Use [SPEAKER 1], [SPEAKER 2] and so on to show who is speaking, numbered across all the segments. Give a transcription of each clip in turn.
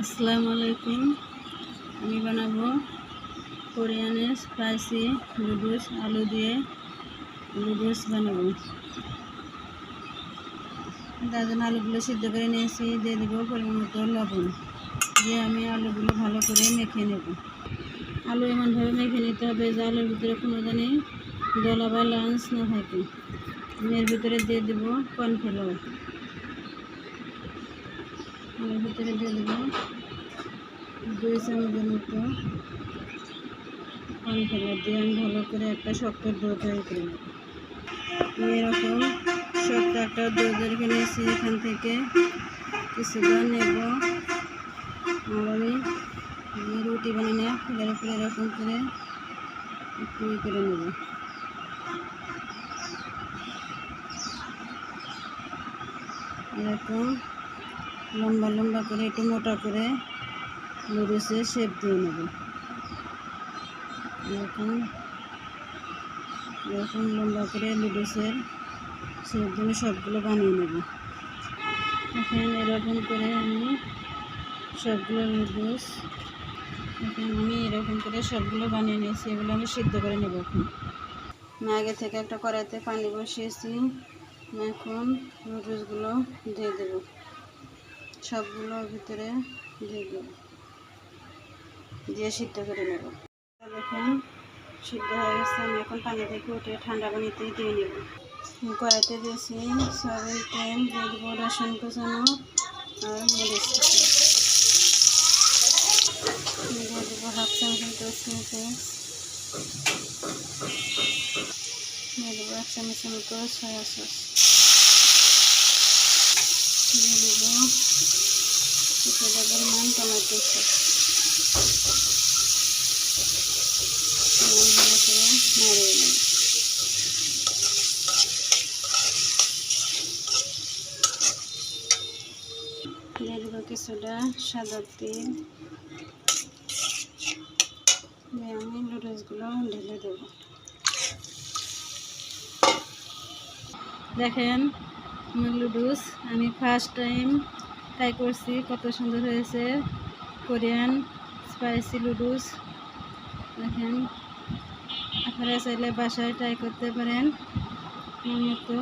[SPEAKER 1] আসসালামু আলাইকুম। আমি বানাবো কোরিয়ানের স্পাইসি নুডলস, আলু দিয়ে নুডলস বানাবো। তার জন্য আলুগুলো সিদ্ধ করে নিয়েছি, দিয়ে দেবো পরিমাণ মতো লবণ, দিয়ে আমি আলুগুলো ভালো করে মেখে নেব। আলু এমনভাবে মেখে নিতে হবে যে আলুর ভিতরে কোনো জানি দলা বা লাঞ্চ না থাকে। আমি এর ভিতরে দিয়ে দেবো কর্নফ্লাওয়ার, এর ভিতরে দিয়ে দেবো 2 চামচের মতো কর্নফ্লাওয়ার, দিয়ে আমি ভালো করে একটা শক্ত ডো তৈরি করে নেব। আমি এরকম শক্ত একটা ডো তৈরি করে নিয়েছি, এখান থেকে কিছুটা নেব আর আমি রুটি বানিয়ে ফুলের উপরে এরকম করে একটু করে নেব। এরকম লম্বা লম্বা করে একটু মোটা করে নুডলসের শেপ দিয়ে নেব। এরকম লম্বা করে নুডলসের শেপ দিয়ে সবগুলো বানিয়ে নেব। এখন এরকম করে আমি সবগুলো নুডলস সবগুলো বানিয়ে নিয়েছি। এগুলো আমি সিদ্ধ করে নেব। এখন আমি আগে থেকে একটা কড়াইতে পানি বসিয়েছি, এখন নুডলসগুলো দিয়ে দেব, সবগুলো ভিতরে দিয়ে দেব, দিয়ে সিদ্ধ করে নেব। দেখুন সিদ্ধ হয়ে গেছে। আমি এখন পানি থেকে উঠে ঠান্ডা পানিতে দিয়ে নেব। কড়াইতে দিয়েছি সয়াবিন তেল, দিয়ে দেবো রসুন কুচানো আর মরিচ কুচানো, দিয়ে দেবো 1/2 চামচ মতো চিলি ফ্লেক্স, দিয়ে দেবো 1 চামচের মতো সয়া সস, দিয়ে দেবো কিছুটা পরিমাণ টমেটো সস, ভালো করে নাড়িয়ে নেব। দিয়ে দেবো কিছুটা সাদা তেল, দিয়ে আমি নুডলসগুলো ঢেলে দেব। দেখেন আমার নুডলস আমি ফার্স্ট টাইম ট্রাই করছি, কত সুন্দর হয়েছে কোরিয়ান স্পাইসি নুডলস। দেখেন আপনারা চাইলে বাসায় ট্রাই করতে পারেন, আমার মতো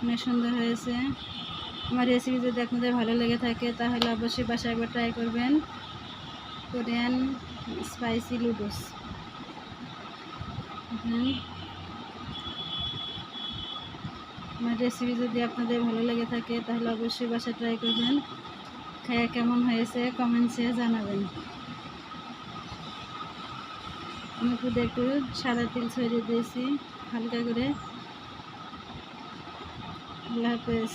[SPEAKER 1] অনেক সুন্দর হয়েছে। আমার রেসিপি যদি আপনাদের ভালো লেগে থাকে তাহলে অবশ্যই বাসায় একবার ট্রাই করবেন কোরিয়ান স্পাইসি নুডলস। আমার রেসিপি যদি আপনাদের ভালো লেগে থাকে তাহলে অবশ্যই বাসায় ট্রাই করবেন। খায়া কেমন হয়েছে কমেন্টসে জানাবেন। আমি একটু সাদা তেল ছড়িয়ে দিয়েছি হালকা করে। আল্লাহ হাফেজ।